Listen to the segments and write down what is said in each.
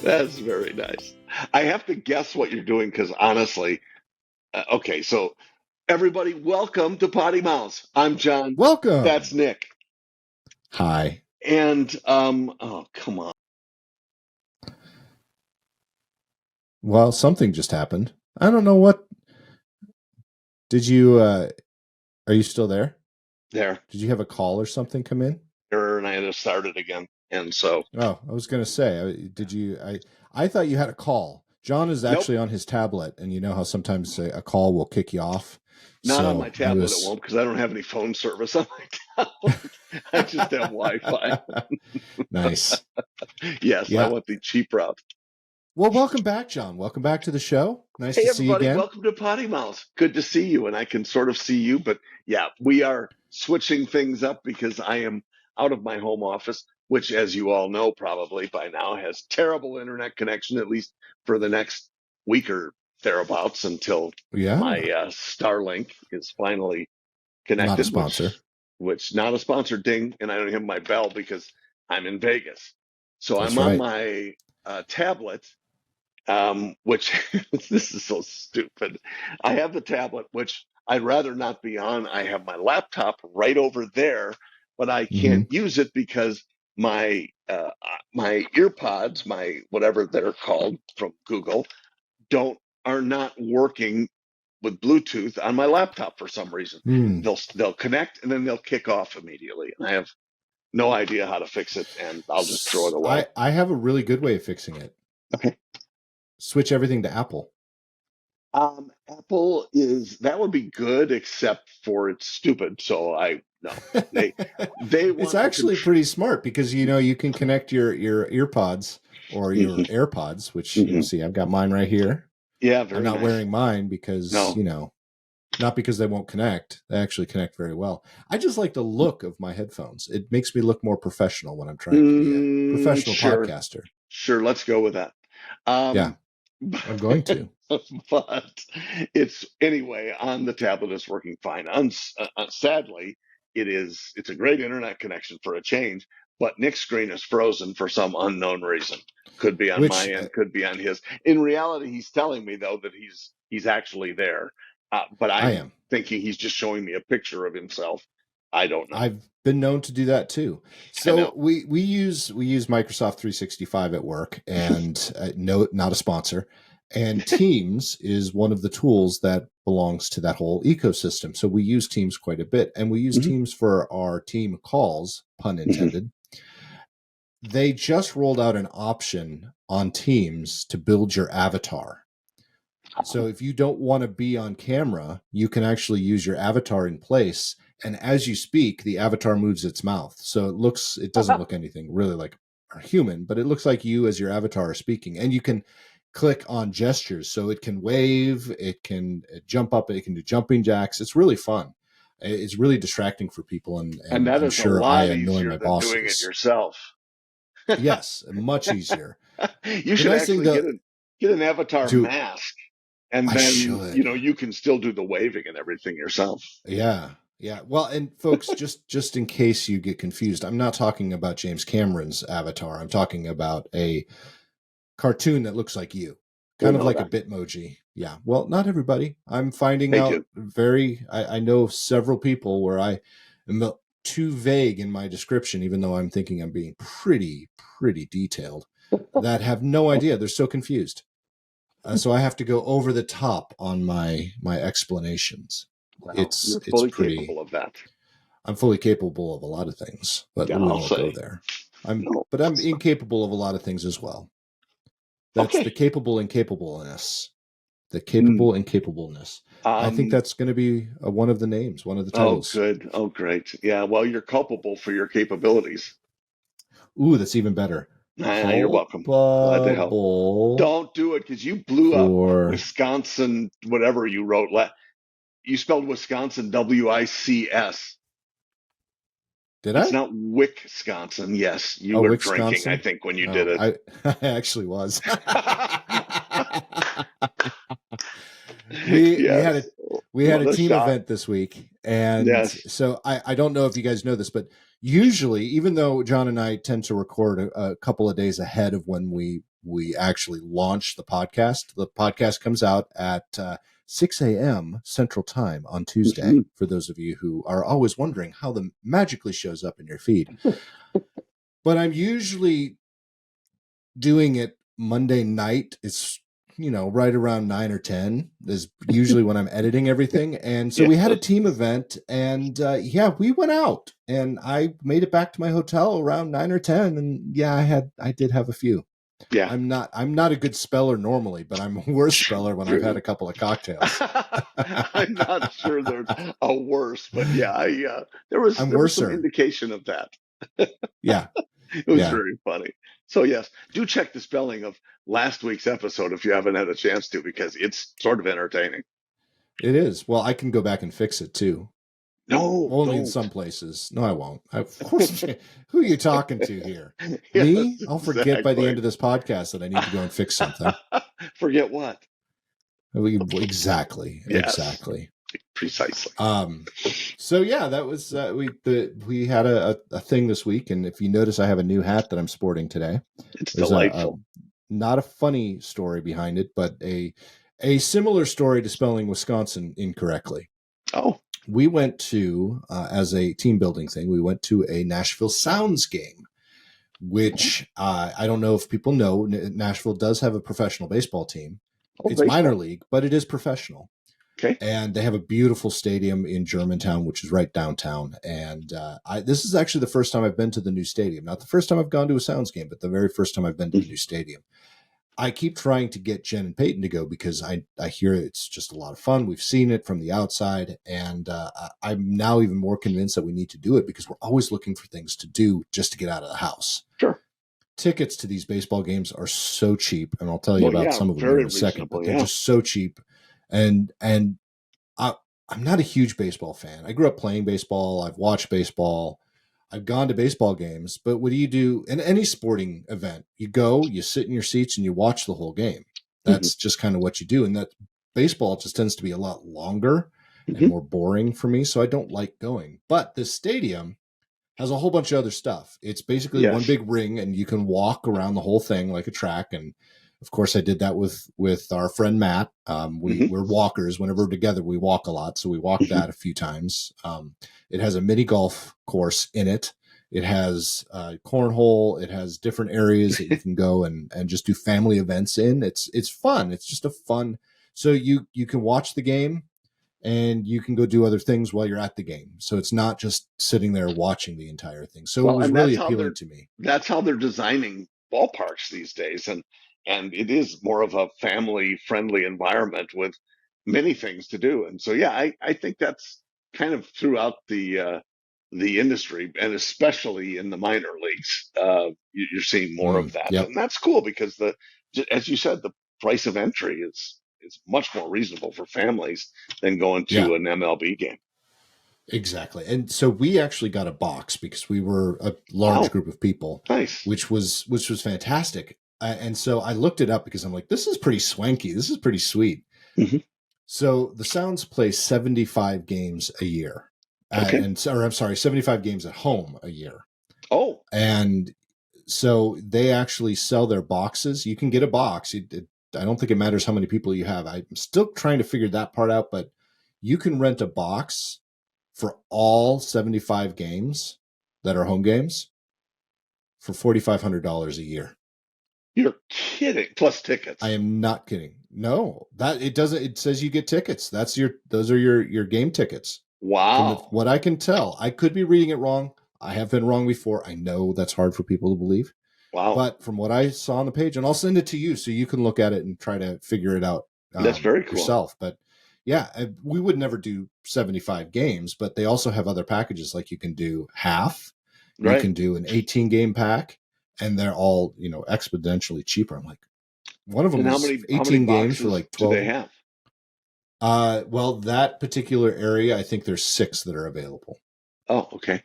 That's very nice. I have to guess what you're doing because honestly, okay, so everybody, welcome to PoddiMouths. I'm John. That's Welcome. Nick. Hi. And oh, come on. Well, something just happened. I don't know what. Did you? Are you still there? There. Did you have a call or something come in? And I had to start it again. And so, Oh, I was going to say, did you? I thought you had a call. John is nope, actually on his tablet, and you know how sometimes a call will kick you off. not on my So I tablet. It was won't because I don't have any phone service on my tablet. I just have Wi-Fi. nice. Yes, I Yeah. want the cheap route. Well, welcome back, John. Welcome back to the show. Nice Hey, to see you everybody, again. welcome to PoddiMouths. Good to see you, and I can sort of see you, but yeah, we are switching things up because I am out of my home office, which, as you all know probably by now, has terrible internet connection, at least for the next week or thereabouts until my Yeah. Starlink is finally Not a connected, sponsor. which not a sponsor ding, and I don't have my bell because I'm in Vegas. So That's I'm on right. my tablet which this is so stupid. I have the tablet, which I'd rather not be on. I have my laptop right over there, but I Mm-hmm. can't use it because my earpods, my whatever they're called from Google, don't are not working with Bluetooth on my laptop for some reason. Mm. They'll connect and then they'll kick off immediately, and I have no idea how to fix it, and I'll just throw it away. I have a really good way of fixing it. Okay. Switch everything to Apple. Apple that would be good, except for it's stupid. So no, they It's want the actually pretty smart because you can connect your earpods or your Mhm, AirPods, which mhm. see I've got mine right here. Yeah, I'm very not nice. wearing mine because No, not because they won't connect. They actually connect very well. I just like the look of my headphones. It makes me look more professional when I'm trying to be a professional sure, podcaster. sure. Let's go with that. Yeah, Um, I'm going to. but it's anyway on the tablet. It's working fine. Sadly, it's a great internet connection for a change, but Nick's screen is frozen for some unknown reason. Could be on my Which end, could be on his. In reality, he's telling me though that he's actually there, but I I'm am. thinking he's just showing me a picture of himself. I don't know. I've been known to do that too. I So know. we use Microsoft 365 at work, and no, not a sponsor. And Teams is one of the tools that belongs to that whole ecosystem. So we use Teams quite a bit, and we use Mhm, Teams for our team calls, pun mhm. intended. They just rolled out an option on Teams to build your avatar. So if you don't want to be on camera, you can actually use your avatar in place. And as you speak, the avatar moves its mouth. So it doesn't look anything really like a human, but it looks like you as your avatar are speaking. And you can click on gestures. So it can wave, it can jump up, it can do jumping jacks. It's really fun. It's really distracting for people. And And that I'm is a sure I lot annoy easier my than doing it bosses. yourself. Yes, much easier. You The should nice thing actually though, get an avatar do mask, and I then should. you can still do the waving and everything yourself. Yeah. Yeah. Well, and folks, just in case you get confused, I'm not talking about James Cameron's Avatar. I'm talking about a cartoon that looks like you. We Kind of know like a that. Bitmoji. Yeah. Well, not everybody. I'm finding They out do. I know several people where I am too vague in my description, even though I'm thinking I'm being pretty detailed, that have no idea. They're so confused. So I have to go over the top on my explanations. Well, you're It's fully pretty. capable of that. I'm fully capable of a lot of things, but Yeah, we I'll won't go say. there. No. But I'm incapable of a lot of things as well. That's the Okay. capable incapableness. The Mm. capable incapableness. I think Um. that's going to be one of the names, one of the Oh, titles. good. Oh, great. Yeah. Well, you're culpable for your capabilities. Ooh, that's even better. You're welcome. Glad to help. Culpable Don't do it because you blew up for. Wisconsin. Whatever you wrote. You spelled Wisconsin WICS. Did It's I? not Wisconsin. Yes, you Oh, were drinking, I Wisconsin. think, when you did Oh, it. I actually was. we Yes. had a What a team shot. event this week, And Yes. so I don't know if you guys know this, but usually, even though John and I tend to record a couple of days ahead of when we actually launch the podcast comes out at 6 a.m. Central Time on Tuesday, Mhm. for those of you who are always wondering how the magically shows up in your feed. But I'm usually doing it Monday night. It's right around 9 or 10 is usually when I'm editing everything. And so we had a Yes. team event, and we went out, and I made it back to my hotel around 9 or 10. And I did have a few. Yeah. I'm not a good speller normally, but I'm a worse speller when I've had a couple of cocktails. I'm not sure there's a worse, but yeah, there was I'm some worser. indication of that. Yeah. It was Yeah. very funny. So yes, do check the spelling of last week's episode if you haven't had a chance to, because it's sort of entertaining. It is. Well, I can go back and fix it too. No, Only in don't. some places. No, I won't. Of course. Who are you talking to here? Yes, Me? I'll forget by the exactly. end of this podcast that I need to go and fix something. Forget what? Exactly. Yes, Exactly. precisely. So yeah, that was we had a thing this week, and if you notice, I have a new hat that I'm sporting today. It's There's a delightful. not a funny story behind it, but a similar story to spelling Wisconsin incorrectly. Oh, We went to as a team building thing. We went to a Nashville Sounds game, which I don't know if people know. Nashville does have a professional baseball team. oh, It's minor baseball. league, but it is professional. Okay. And they have a beautiful stadium in Germantown, which is right downtown. And this is actually the first time I've been to the new stadium. Not the first time I've gone to a Sounds game, but the very first time I've been to the new stadium. I keep trying to get Jen and Peyton to go because I hear it's just a lot of fun. We've seen it from the outside, and I'm now even more convinced that we need to do it because we're always looking for things to do just to get out of the house. Sure. Tickets to these baseball games are so cheap, and I'll tell you Well, about yeah, some of them here very in a second, but reasonable. they're Yeah. just so cheap. And I'm not a huge baseball fan. I grew up playing baseball. I've watched baseball. I've gone to baseball games, but what do you do in any sporting event? You go, you sit in your seats, and you watch the whole game. Hmm. That's just kind of what you do. And that baseball just tends to be a lot longer and Hmm. more boring for me. So I don't like going. But this stadium has a whole bunch of other stuff. It's basically one Yes. big ring, and you can walk around the whole thing like a track. And of course, I did that with our friend Matt. Hmm. We're walkers. Whenever we're together, we walk a lot, so we walked Hmm. that a few times. It has a mini golf course in it. It has cornhole. It has different areas that you can go and just do family events in. It's fun. It's just a fun. So you can watch the game, and you can go do other things while you're at the game. So it's not just sitting there watching the entire thing. So it Well, was and really appealing to me. that's how they're designing ballparks these days, and it is more of a family friendly environment with many things to do. And so, yeah, I think that's kind of throughout the industry, and especially in the minor leagues, you're seeing more of that, Yep. and that's cool because as you said, the price of entry is much more reasonable for families than going Yeah, to an MLB game. exactly. And so we actually got a box because we were a large Wow, group of people, nice. which was fantastic. And so I looked it up because I'm like, this is pretty swanky. This is pretty sweet. Hmm. So the Sounds play 75 games a year, Okay. or I'm sorry, 75 games at home a year. Oh, And so they actually sell their boxes. You can get a box. I don't think it matters how many people you have. I'm still trying to figure that part out, but you can rent a box for all 75 games that are home games for $4,500 a year. you're kidding. Plus I tickets. am not kidding. No, that it doesn't. It says you get tickets. Those are your game tickets. From Wow. what I can tell, I could be reading it wrong. I have been wrong before. I know that's hard for people to believe. Wow. But from what I saw on the page, and I'll send it to you so you can look at it and try to figure it out That's very cool. yourself. But yeah, we would never do 75 games, but they also have other packages like you can do half, you Right. can do an 18 game pack, and they're all, exponentially cheaper. I'm like, one of them And was how many 18 games for boxes like do they 12. have? Well, that particular area, I think there's 6 that are available, Oh, okay.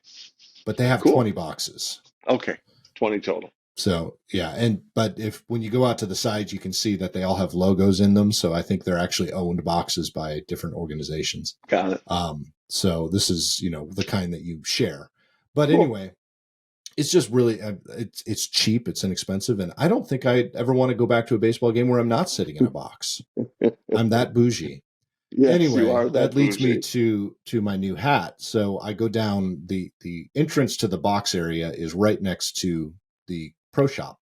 but they have Cool. 20 boxes. Okay. 20 total. So yeah, but when you go out to the sides, you can see that they all have logos in them. So I think they're actually owned boxes by different organizations. Got it. So this is, the kind that you share. But Cool. anyway, it's just really, it's cheap, it's inexpensive, and I don't think I ever want to go back to a baseball game where I'm not sitting in a box. I'm that bougie. Yes, you Anyway, are that that leads me bougie. to my new hat. So I go down, the entrance to the box area is right next to the pro shop.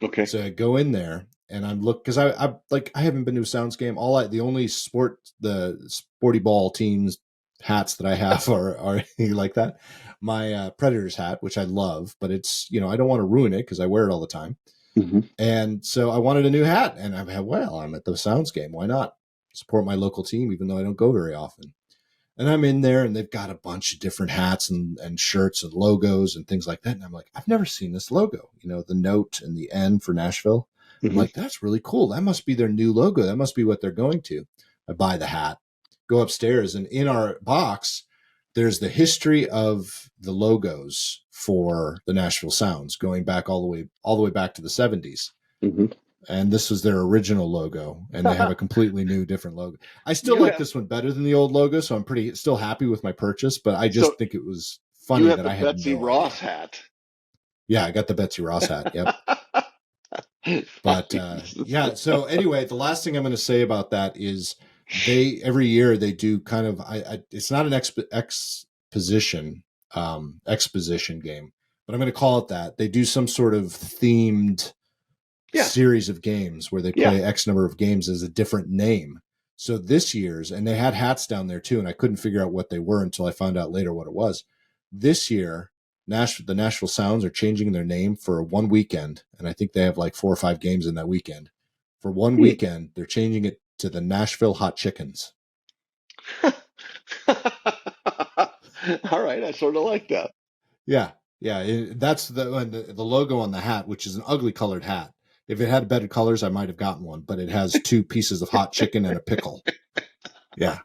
Okay. So I go in there and I'm because I haven't been to a Sounds game. The only the sporty ball teams hats that I have are like that. My Predators hat, which I love, but it's, I don't want to ruin it because I wear it all the time. Mm-hmm. And so I wanted a new hat, and I'm at the Sounds game. Why not support my local team, even though I don't go very often? And I'm in there, and they've got a bunch of different hats and shirts and logos and things like that. And I'm like, I've never seen this logo, the note and the N for Nashville. I'm Mm-hmm. like, that's really cool. That must be their new logo. That must be what they're going to. I buy the hat, go upstairs, and in our box, there's the history of the logos for the Nashville Sounds, going back all the way back to the 70s. Mm-hmm. And this was their original logo, and they have a completely new, different logo. I still You like have this one better than the old logo, so I'm still happy with my purchase. But I so just think it was you funny have that the I had Betsy no Ross idea. hat. Yeah, I got the Betsy Ross hat. Yep. But yeah. So anyway, the last thing I'm going to say about that is every year they do kind of it's not an exposition game, but I'm going to call it that. They do some sort of themed Yeah, series of games where they yeah. play X number of games as a different name. So this year's, and they had hats down there too, and I couldn't figure out what they were until I found out later what it was. This year, the Nashville Sounds are changing their name for one weekend, and I think they have like 4 or 5 games in that weekend. For one Hmm. weekend, they're changing it to the Nashville Hot Chickens. All right, I sort of like that. Yeah, yeah, that's the logo on the hat, which is an ugly colored hat. If it had better colors, I might have gotten one, but it has 2 pieces of hot chicken and a pickle. Yeah.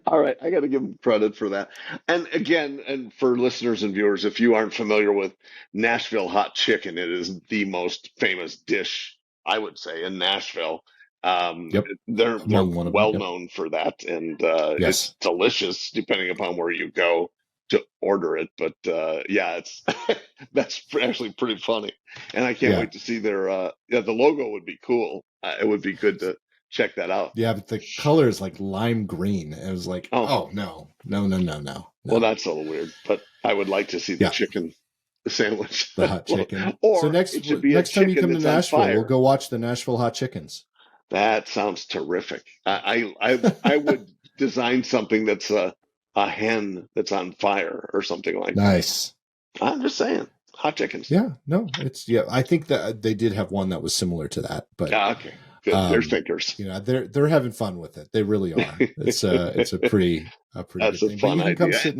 All right, I got to give him credit for that. And again, and for listeners and viewers, if you aren't familiar with Nashville hot chicken, it is the most famous dish, I would say, in Nashville. Yep. They're Among one of them. well Yep. known for that, and Yes. it's delicious depending upon where you go to order it. But yeah, it's that's actually pretty funny, and I can't Yeah. wait to see their yeah, the logo would be cool. It would be good to check that out. Yeah, but the color is like lime green. And it was like, Oh, oh no, no, no, no, no, well, no. that's a little weird, but I would like to see the Yeah, chicken sandwich. the hot chicken. So Or it should be a next time you chicken come to that's on Nashville, we'll fire. go watch the Nashville Hot Chickens. That sounds terrific. I would design something that's a hen that's on fire or something like that. Nice. I'm just saying, hot chickens. Yeah, no, I think that they did have one that was similar to that, but Ah, okay, good. They're thinkers. they're having fun with it. They really are. It's a pretty That's good a thing. But fun you can come idea. sit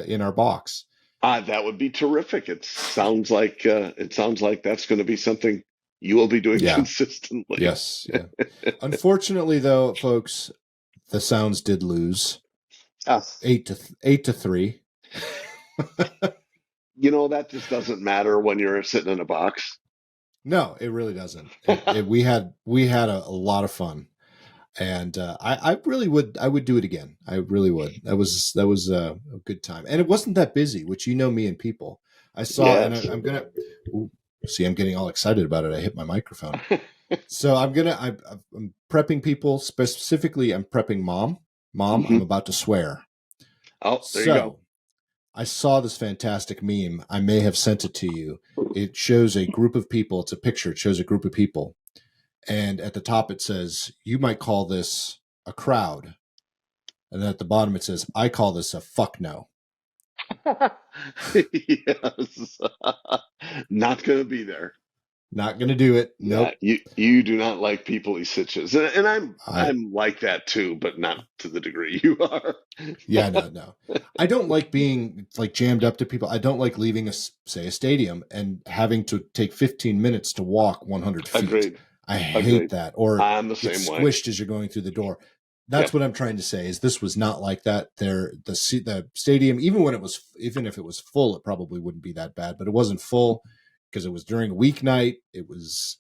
in our box. That would be terrific. It sounds like that's going to be something you will be doing Yeah. consistently. Yes. Yeah. Unfortunately, though, folks, the Sounds did lose Ah, 8-3. that just doesn't matter when you're sitting in a box. No, it really doesn't. We had a lot of fun, and I really would do it again. I really would. That was a good time, and it wasn't that busy, which me and people. I saw, and Yes. I'm gonna see. I'm getting all excited about it. I hit my microphone. So I'm prepping people specifically. I'm prepping mom. Mom, I'm Hmm. about to swear. Oh, there you go. So I saw this fantastic meme. I may have sent it to you. It shows a group of people. It's a picture. It shows a group of people. And at the top, it says, you might call this a crowd. And then at the bottom, it says, I call this a fuck no. Yes. Not going to be there. Not going to do it. Yeah, Nope. you do not like people sitches, and I, I'm like that too, but not to the degree you are. yeah, no. I don't like being like jammed up to people. I don't like leaving say a stadium and having to take 15 minutes to walk 100 feet. Agreed. I hate Agreed. that. Or I'm the get same way. squished as you're going through the door. That's Yep. what I'm trying to say is this was not like that. The stadium, even if it was full, it probably wouldn't be that bad, but it wasn't full because it was during a weeknight. It was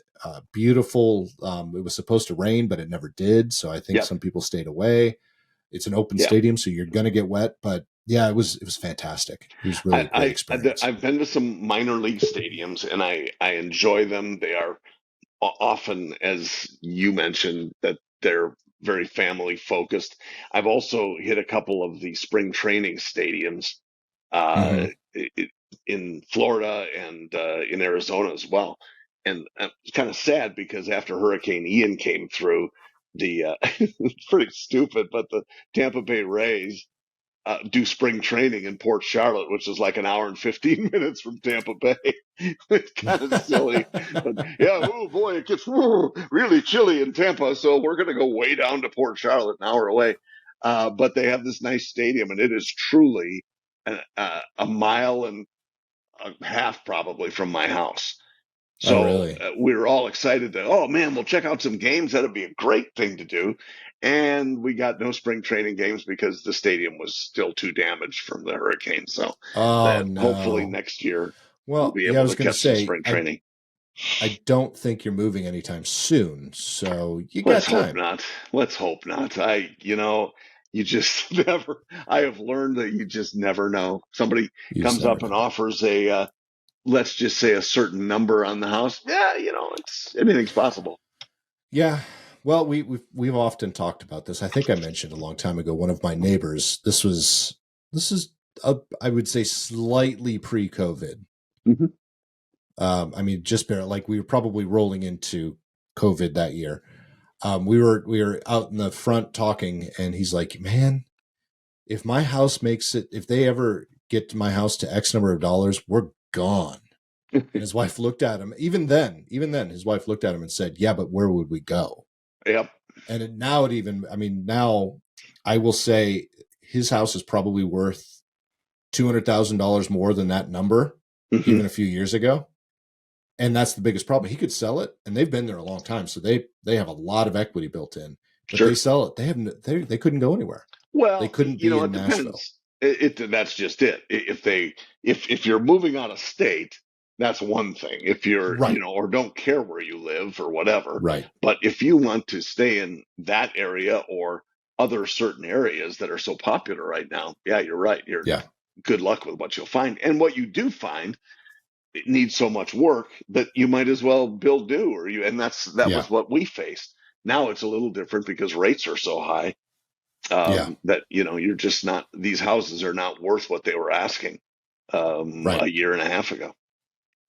beautiful. It was supposed to rain, but it never did. So I think Yep. some people stayed away. It's an open Yeah. stadium, so you're going to get wet. But yeah, it was fantastic. It was really a great experience. I've been to some minor league stadiums, and I enjoy them. They are often, as you mentioned, that they're very family focused. I've also hit a couple of the spring training stadiums uh, Hmm. in Florida and in Arizona as well. And it's kind of sad because after Hurricane Ian came through, it's pretty stupid, but the Tampa Bay Rays do spring training in Port Charlotte, which is like an hour and 15 minutes from Tampa Bay. It's kind of silly, but yeah, oh boy, it gets really chilly in Tampa, so we're going to go way down to Port Charlotte, an hour away. But they have this nice stadium, and it is truly a mile and a half probably from my house. Oh, So really? we were all excited that, oh man, we'll check out some games. That'd be a great thing to do. And we got no spring training games because the stadium was still too damaged from the hurricane. So Oh that hopefully no. next year we'll Well, be yeah, I able was to going to catch some say, spring training. I don't think you're moving anytime soon, so you Let's got hope time. not. Let's hope not. You just never, I have learned that you just never know. Somebody You just comes never up and know. offers let's just say a certain number on the house. Yeah, anything's possible. Yeah. Well, we've often talked about this. I think I mentioned a long time ago. One of my neighbors. This is I would say slightly pre-COVID. Mm-hmm. I mean, just barely. Like we were probably rolling into COVID that year. We were out in the front talking, and he's like, "Man, if my house makes it, if they ever get to my house to X number of dollars, we're gone." And his wife looked at him. Even then, his wife looked at him and said, "Yeah, but where would we go?" Yep. And now it even, I mean, now I will say his house is probably worth $200,000 more than that number, Mm-hmm. even a few years ago. And that's the biggest problem. He could sell it, and they've been there a long time, so they have a lot of equity built in. But they Sure. sell it. They couldn't go anywhere. They Well, couldn't be it in Nashville. depends. That's just it. If you're moving out of state, that's one thing. If you're, Right, or don't care where you live or whatever. right, But if you want to stay in that area or other certain areas that are so popular right now, yeah, you're right. You're yeah, good luck with what you'll find. And what you do find, it needs so much work that you might as well build new and that yeah, was what we faced. Now it's a little different because rates are so high yeah, that you're just not, these houses are not worth what they were asking right, a year and a half ago.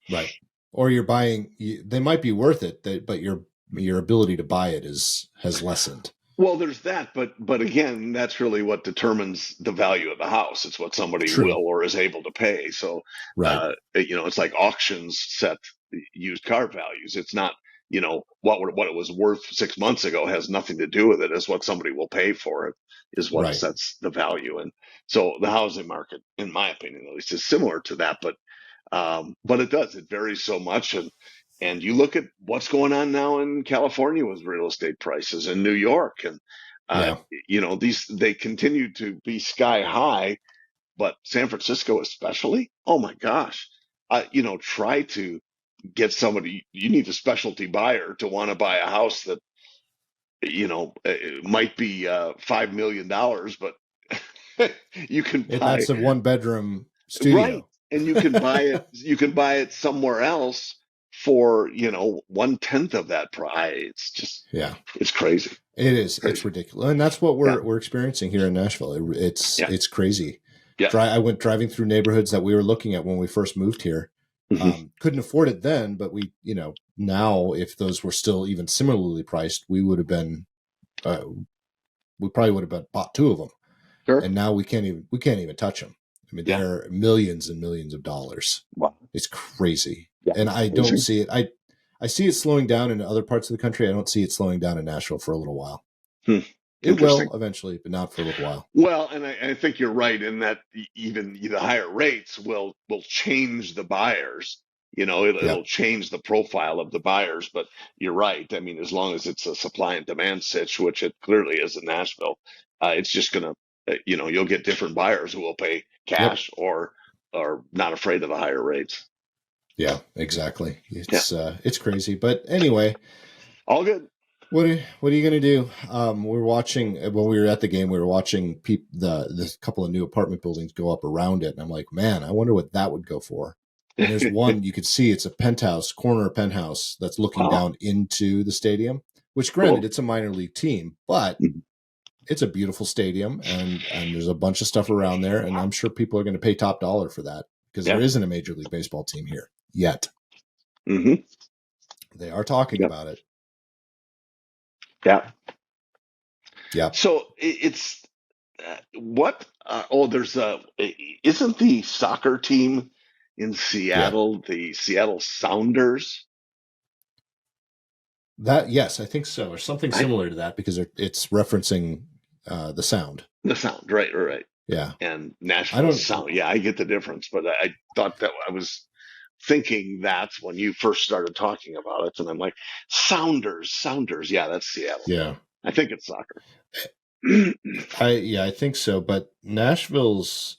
right. Or you're buying. They might be worth it, but your ability to buy it is has lessened. Well, there's that, but again, that's really what determines the value of the house. It's what somebody True. will or is able to pay. So, Right. it's like auctions set used car values. It's not, what it was worth 6 months ago has nothing to do with it. It's what somebody will pay for it is what Right. sets the value. And so the housing market, in my opinion, at least, is similar to that. But it does. It varies so much, and you look at what's going on now in California with real estate prices in New York, and uh, Yeah. these they continue to be sky high, but San Francisco especially. Oh my gosh! Try to get somebody. You need a specialty buyer to want to buy a house that it might be $5 million, but you can And buy. that's a one bedroom Right. studio. And you can buy it somewhere else for, 1/10 of that price. It's just, Yeah. it's crazy. It is. It's Crazy. ridiculous. And that's what Yeah. we're experiencing here in Nashville. Yeah. It's crazy. Yeah. I went driving through neighborhoods that we were looking at when we first moved here. Hmm. Couldn't afford it then, but now if those were still even similarly priced, we probably would have bought two of them. Sure. And now we can't even touch them. I mean, Yeah. they're millions and millions of dollars. Wow. It's crazy. Yeah. And I don't Crazy. see it. I see it slowing down in other parts of the country. I don't see it slowing down in Nashville for a little while. Hmm. It Interesting. will eventually, but not for a little while. Well, and I think you're right in that even the higher rates will change the buyers. It'll Yep. change the profile of the buyers. But you're right. I mean, as long as it's a supply and demand sitch, which it clearly is in Nashville, it's just gonna, you'll get different buyers who will pay Yep. cash or are not afraid of the higher rates. Yeah, exactly. Yeah, It's crazy. But anyway, all good. What are you going to do? We're watching when we were at the game. We were watching the couple of new apartment buildings go up around it, and I'm like, man, I wonder what that would go for. And there's one you could see; it's a corner penthouse that's looking Wow, down into the stadium. Which, granted, cool. it's a minor league team, but it's a beautiful stadium, and there's a bunch of stuff around there, and I'm sure people are going to pay top dollar for that because there Yeah. isn't a Major League Baseball team here yet. Mm-hmm. They are talking Yep. about it. Yeah. Yeah, So it's what? There's a. Isn't the soccer team in yeah. Seattle the Seattle Sounders? That yes, I think so, or something I similar to that because it's referencing the sound. the sound, right, right, right. Yeah, And I Nashville don't. Sound. Yeah, I get the difference, but I thought that I was thinking that's when you first started talking about it, and I'm like, Sounders. Yeah, that's Seattle. Yeah, I think it's soccer. I think so. But Nashville's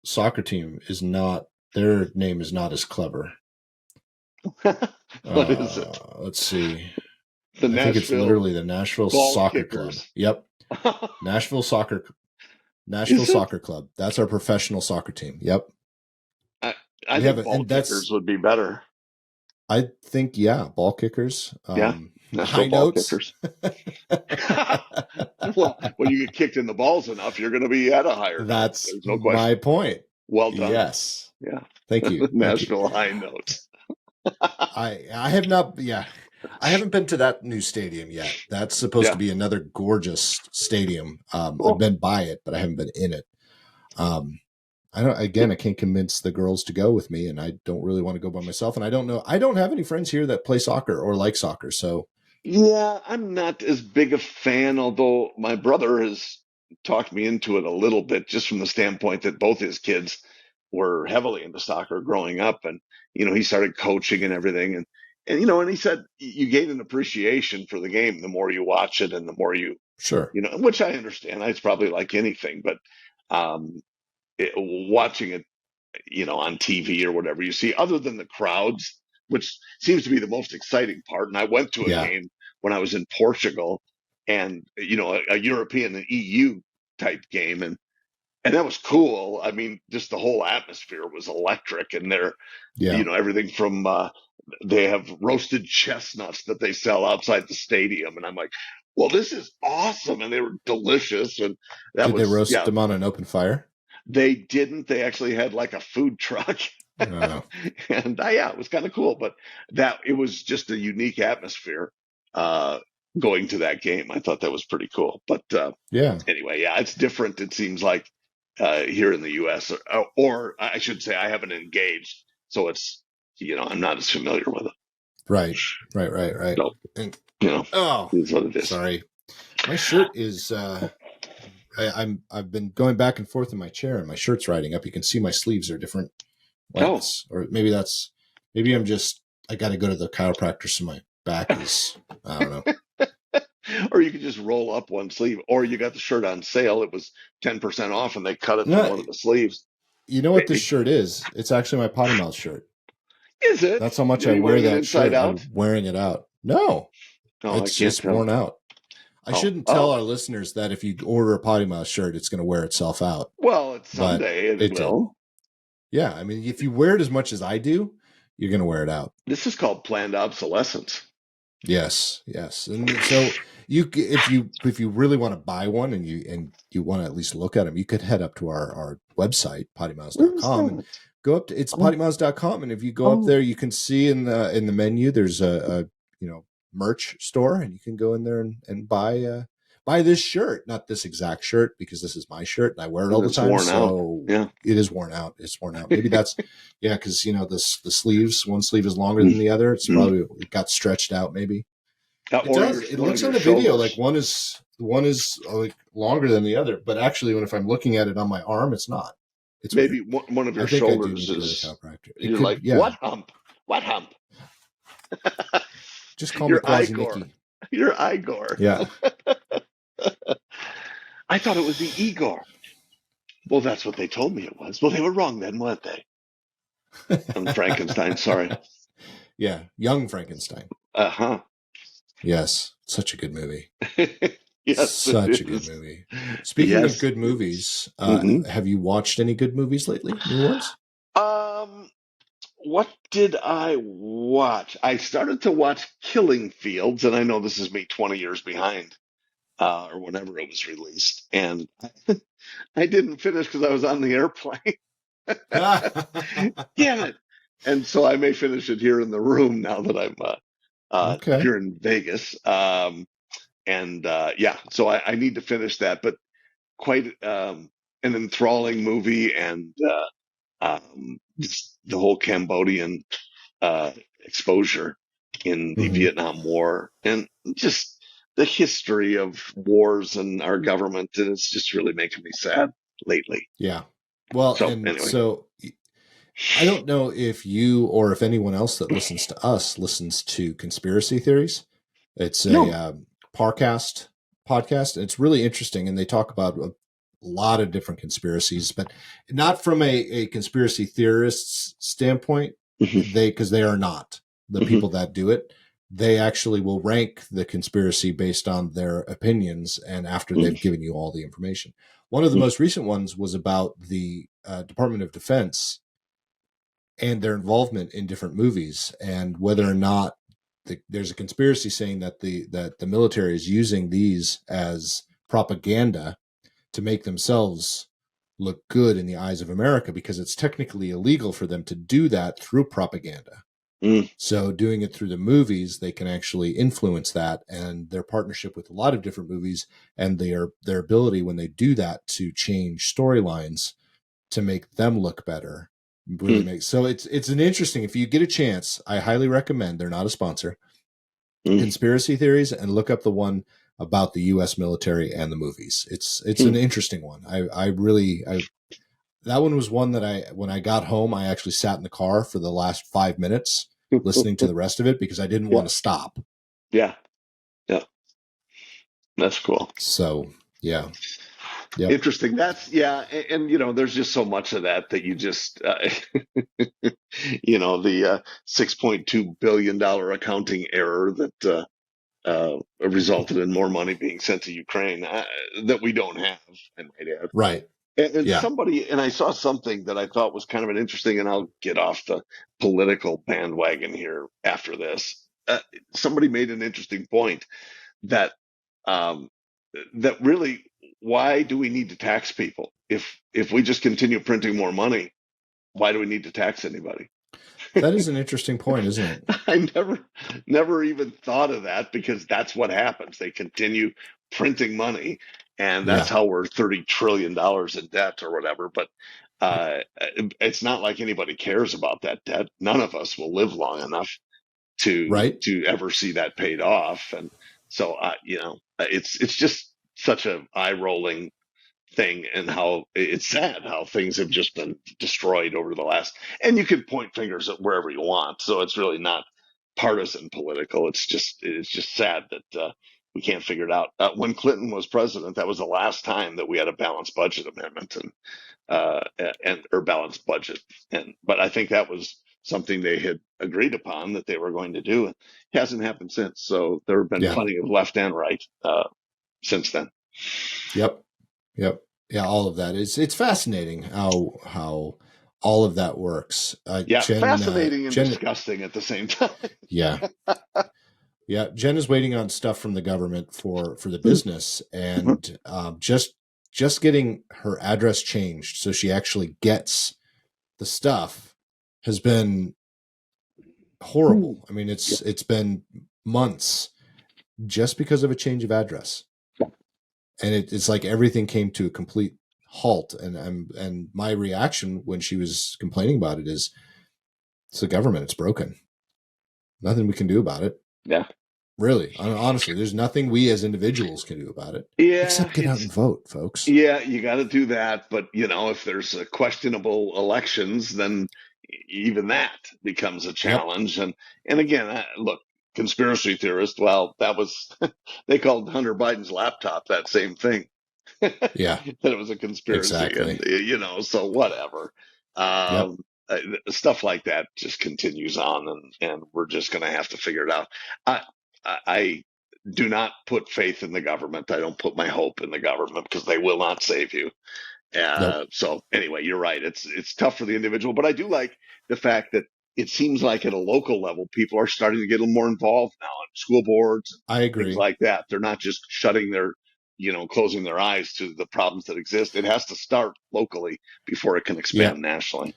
soccer team is not. Their name is not as clever. What is it? Let's see. The I think it's Nashville literally the Nashville Ball Soccer Club. Kickers. Yep, Nashville Soccer Nashville Is it? Soccer Club. That's our professional soccer team. Yep, I, I we have think it, ball and kickers that's. would be better. I think ball kickers. Yeah, Nashville High ball notes. kickers. Well, when you get kicked in the balls enough, you're going to be at a higher note. That's There's no my question. point. Well done. Yes. Yeah, Thank you. Thank you. Nashville high notes. I have not. Yeah, I haven't been to that new stadium yet. That's supposed to Yeah, be another gorgeous stadium. I've cool. been by it, but I haven't been in it. Um, I don't. Again, I can't convince the girls to go with me, and I don't really want to go by myself. And I don't know. I don't have any friends here that play soccer or like soccer. So Yeah, I'm not as big a fan, although my brother has talked me into it a little bit, just from the standpoint that both his kids were heavily into soccer growing up, and he started coaching and everything, and he said you gain an appreciation for the game the more you watch it and the more sure. which I understand. It's probably like anything, but um, watching it on TV or whatever you see, other than the crowds, which seems to be the most exciting part. And I went to a Yeah. game when I was in Portugal, and a European and EU type game, and that was cool. I mean, just the whole atmosphere was electric, and Yeah. everything from they have roasted chestnuts that they sell outside the stadium, and I'm like, well, this is awesome, and they were delicious, and that Did they was roast yeah. them on an open fire? They didn't. They actually had like a food truck. Oh, And yeah, it was kind of cool, but that it was just a unique atmosphere uh, going to that game. I thought that was pretty cool. But yeah. anyway, yeah, it's different. It seems like here in the U.S. Or I should say, I haven't engaged, so it's I'm not as familiar with it. Right. Right. So And, you know, oh, it's what it is. sorry. My shirt is. I've been going back and forth in my chair, and my shirt's riding up. You can see my sleeves are different Oh, lengths, or maybe I'm just. I got to go to the chiropractor, so my back is. I don't know. or you could just roll up one sleeve, or you got the shirt on sale. It was 10% off, and they cut it from No, one of the sleeves. you know what this shirt is? It's actually my potty mouth shirt. Is it? That's how much Are I you wear wearing it that inside shirt. out? I'm wearing it out. No, No, I it's can't just worn tell. out. I Oh, shouldn't tell oh. our listeners that if you order a potty mouth shirt, it's going to wear itself out. Well, it's But someday it it did. will. Yeah, I mean, if you wear it as much as I do, you're going to wear it out. This is called planned obsolescence. Yes. And so if you really want to buy one and you want to at least look at them, you could head up to our website, Where is poddymouths.com, and that? go up to it's Oh, poddymouths.com. And if you go up oh, there, you can see in the menu there's a merch store, and you can go in there and buy this shirt, not this exact shirt because this is my shirt and I wear it all and the it's time. worn out. So Yeah. it is worn out. It's worn out. Maybe that's yeah, because the sleeves, one sleeve is longer than the other. It's probably it got stretched out. Maybe it Or does. It one of looks your on the video like shoulders. one is like longer than the other, but actually, if I'm looking at it on my arm, it's not. It's weird. Maybe one of I your think I do shoulders need to go to the is, chiropractor. It you're could, like, yeah. what hump? What hump? Just call me Your Quasi Igor. Nikki. Your Igor. Yeah. I thought it was the Igor. Well, that's what they told me it was. Well, they were wrong then, weren't they? I'm Frankenstein. Sorry. Yeah. Young Frankenstein. Uh huh. Yes, such a good movie. Yes, it Such a good is. movie. Speaking of Yes, good it is. movies, Hmm. have you watched any good movies lately? New ones? Um, what did I watch? I started to watch Killing Fields, and I know this is me 20 years behind, or whenever it was released, and I didn't finish because I was on the airplane. Damn it! And so I may finish it here in the room now that I'm Okay. here in Vegas. And yeah, so I need to finish that, but quite an enthralling movie, and just the whole Cambodian uh, exposure in the Hmm. Vietnam War, and just the history of wars and our government, and it's just really making me sad lately. Yeah. Well, So and anyway, so I don't know if you or if anyone else that listens to us listens to conspiracy theories. It's a no. Parcast podcast. And it's really interesting, and they talk about a lot of different conspiracies, but not from a conspiracy theorists standpoint. Hmm. Because they are not the Hmm. people that do it. They actually will rank the conspiracy based on their opinions, and after they've given you all the information. One of the most recent ones was about the Department of Defense and their involvement in different movies, and whether or not there's a conspiracy saying that the military is using these as propaganda to make themselves look good in the eyes of America, because it's technically illegal for them to do that through propaganda. Hmm. So doing it through the movies, they can actually influence that, and their partnership with a lot of different movies, and their ability when they do that to change storylines to make them look better really Hmm. makes. So it's an interesting, if you get a chance, I highly recommend, they're not a sponsor, Hmm. conspiracy theories, and look up the one about the US military and the movies. It's Hmm. an interesting one. I really I that one was one that when I got home, I actually sat in the car for the last 5 minutes listening to the rest of it because I didn't Yeah, want to stop. yeah, yeah. That's cool. So yeah. Yep. Interesting. That's yeah, and, there's just so much of that that you just, the $6.2 billion accounting error that resulted in more money being sent to Ukraine that we don't have, I might add. Right. And Yeah. somebody, and I saw something that I thought was kind of an interesting, and I'll get off the political bandwagon here after this. Somebody made an interesting point that um, that really, why do we need to tax people if we just continue printing more money? Why do we need to tax anybody? That is an interesting point, isn't it? I never even thought of that, because that's what happens. They continue printing money, and that's Yeah. how we're $30 trillion in debt or whatever. But it's not like anybody cares about that debt. None of us will live long enough to Right. ever see that paid off. And so, it's just such a eye rolling thing, and how it's sad how things have just been destroyed over the last. And you can point fingers at wherever you want, so it's really not partisan political. It's just sad that we can't figure it out. When Clinton was president, that was the last time that we had a balanced budget amendment, and or balanced budget. And but I think that was something they had agreed upon that they were going to do. It hasn't happened since. So there have been Yeah. plenty of left and right since then. Yep. Yep. Yeah, all of that. It's fascinating how all of that works. Yeah, fascinating and Jen, disgusting at the same time. yeah, yeah. Jen is waiting on stuff from the government for the business, and just getting her address changed so she actually gets the stuff has been horrible. I mean, it's been months just because of a change of address, and it's like everything came to a complete halt. And my reaction when she was complaining about it is, it's the government, it's broken, nothing we can do about it. Yeah, Really, honestly, there's nothing we as individuals can do about it yeah, except get out and vote, folks. yeah. You got to do that, but if there's questionable elections, then even that becomes a Yep. challenge. And again, look, conspiracy theorist. Well, that was they called Hunter Biden's laptop that same thing. That Yeah, it was a conspiracy, and exactly. so whatever. Yep. um Stuff like that just continues on, and we're just going to have to figure it out. I do not put faith in the government. I don't put my hope in the government because they will not save you. Nope. So anyway, you're right. It's tough for the individual, but I do like the fact that it seems like at a local level, people are starting to get a little more involved now on school boards, I things agree. like that. They're not just shutting their, closing their eyes to the problems that exist. It has to start locally before it can Yeah. expand nationally.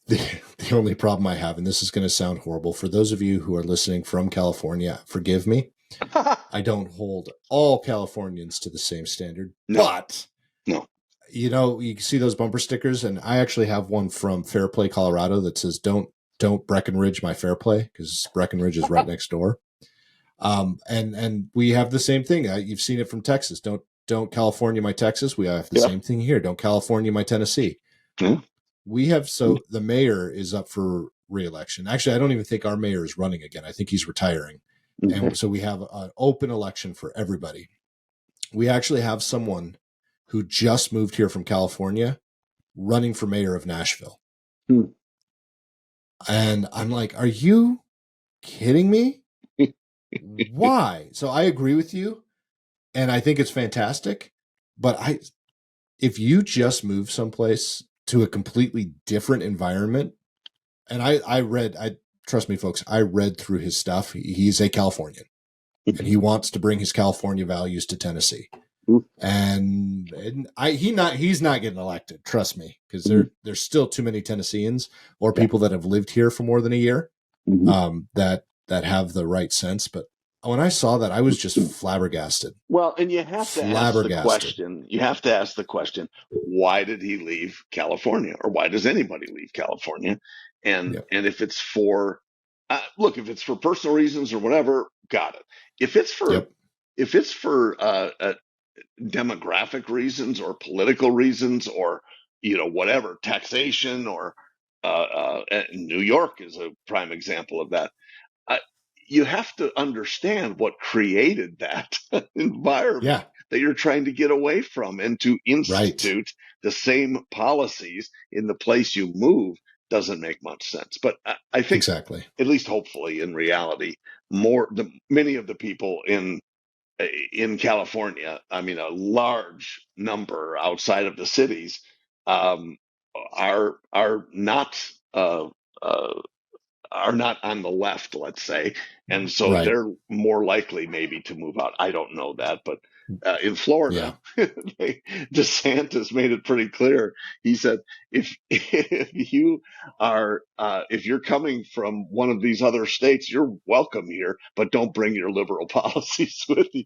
The only problem I have, and this is going to sound horrible for those of you who are listening from California, forgive me. I don't hold all Californians to the same standard, No, but no. you see those bumper stickers, and I actually have one from Fairplay, Colorado that says don't Breckenridge my Fairplay, because Breckenridge is right next door. And we have the same thing. You've seen it from Texas. Don't California my Texas. We have the Yeah. same thing here. Don't California my Tennessee. Yeah. We have, so the mayor is up for re-election. Actually, I don't even think our mayor is running again. I think he's retiring. Mm-hmm. And so we have an open election for everybody. We actually have someone who just moved here from California running for mayor of Nashville. Hmm. And I'm like, are you kidding me? Why? So I agree with you. And I think it's fantastic. But if you just move someplace to a completely different environment, and I trust me, folks, I read through his stuff. He's a Californian and he wants to bring his California values to Tennessee. And he's not getting elected, trust me, because there's still too many Tennesseans or people that have lived here for more than a year that have the right sense. But when I saw that, I was just flabbergasted. Well, and you have to ask the Flabbergasted. question. You have to ask the question: why did he leave California, or why does anybody leave California? And Yep. and if it's for, look, if it's for personal reasons or whatever, got it. If it's for, Yep. if it's for demographic reasons or political reasons or whatever, taxation or New York is a prime example of that. I, you have to understand what created that environment Yeah. that you're trying to get away from, and to Right. institute the same policies in the place you move doesn't make much sense. But I think, Exactly. at least hopefully in reality, many of the people in California, I mean, a large number outside of the cities, um, are not uh, are not on the left, let's say, and so Right. they're more likely maybe to move out. I don't know that, but in Yeah. Florida, DeSantis made it pretty clear. He said, if you're coming from one of these other states, you're welcome here, but don't bring your liberal policies with you.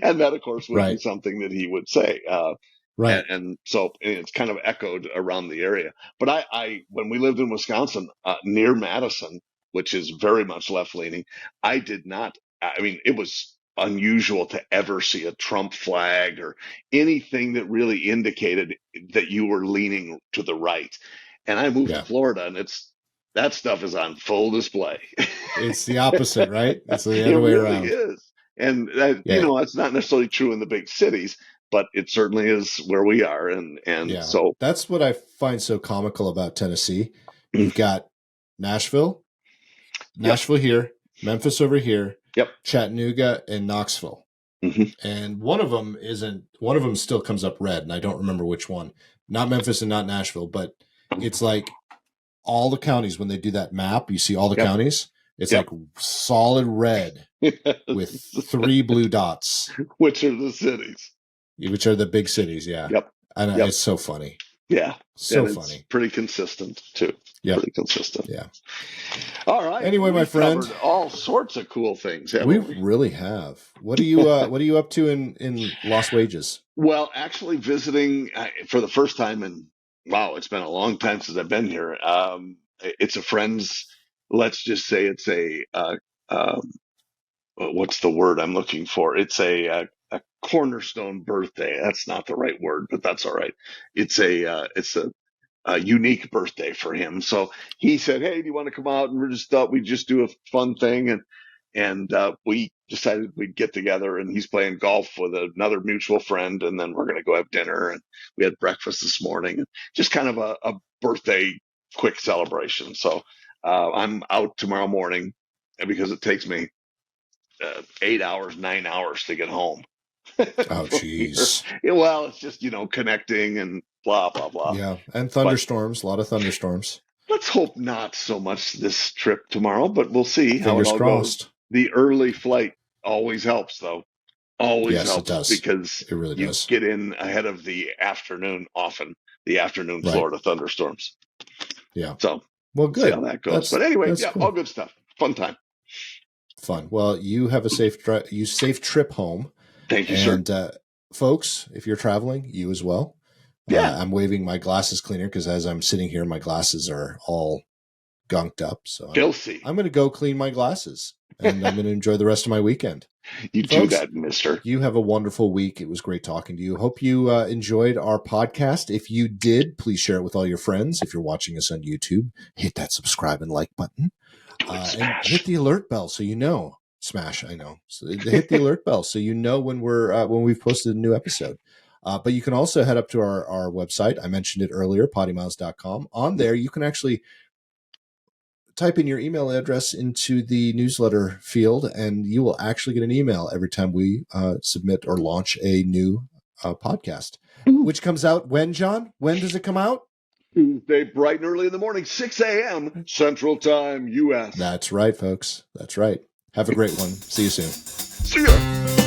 And that, of course, would be Right. something that he would say. And, Right. and so it's kind of echoed around the area. But when we lived in Wisconsin, near Madison, which is very much left leaning, I did not. I mean, it was unusual to ever see a Trump flag or anything that really indicated that you were leaning to the right. And I moved to Yeah. Florida, and that stuff is on full display. It's the opposite, right? It's the It other way really around. is. And Yeah. it's not necessarily true in the big cities, but it certainly is where we are. And Yeah. so, That's what I find so comical about Tennessee. You've got Nashville, yep, here, Memphis over here, yep. Chattanooga, and Knoxville. Hmm. And one of them still comes up red, and I don't remember which one. Not Memphis and not Nashville, but it's like all the counties, when they do that map, you see all the Yep, counties. It's yep. like solid red with 3 blue dots, Which are the cities? which are the big cities. Yeah. Yep, And yep. it's so funny. Yeah, So and it's funny. pretty consistent too. Yep. Pretty consistent. Yeah. All right, Anyway, my we've friend, covered all sorts of cool things, we haven't we? really have. What are you up to in Lost Wages? Well, actually, visiting for the first time in, wow, it's been a long time since I've been here. It's a friend's. Let's just say it's um, what's the word I'm looking for? It's a cornerstone birthday. That's not the right word, but that's all right. It's a unique birthday for him. So he said, "Hey, do you want to come out?" And we just thought we'd just do a fun thing, and we decided we'd get together. And he's playing golf with another mutual friend, and then we're going to go have dinner. And we had breakfast this morning, just kind of a birthday quick celebration. So I'm out tomorrow morning because it takes me 8 hours, 9 hours to get home. Oh, jeez. Well, it's just, connecting and blah, blah, blah. Yeah, and But thunderstorms, a lot of thunderstorms. let's hope not so much this trip tomorrow, but we'll see how it Fingers all goes. crossed. The early flight always helps, though. Always Yes, it helps does. because It really you does. get in ahead of the afternoon, often the afternoon Right. Florida thunderstorms. Yeah. So Well, we'll see how good. that goes. But anyway, That's yeah, cool. all good stuff. Fun time. Fun. Well, you have a safe trip home. Thank you, and, sir. Folks, if you're traveling, you as well. Yeah. I'm waving my glasses cleaner because as I'm sitting here, my glasses are all gunked up. So Filthy. I'm going to go clean my glasses and I'm going to enjoy the rest of my weekend. You Folks, do that, mister. You have a wonderful week. It was great talking to you. Hope you enjoyed our podcast. If you did, please share it with all your friends. If you're watching us on YouTube, hit that subscribe and like button. And hit the alert bell so you know. Smash, I know. So hit the alert bell so you know when we've posted a new episode. But you can also head up to our website. I mentioned it earlier, PoddiMouths.com. On there, you can actually type in your email address into the newsletter field, and you will actually get an email every time we submit or launch a new podcast, which comes out when, John? When does it come out? Tuesday, bright and early in the morning, 6 a.m. Central Time, U.S. That's right, folks. That's right. Have a great one. See you soon. See ya.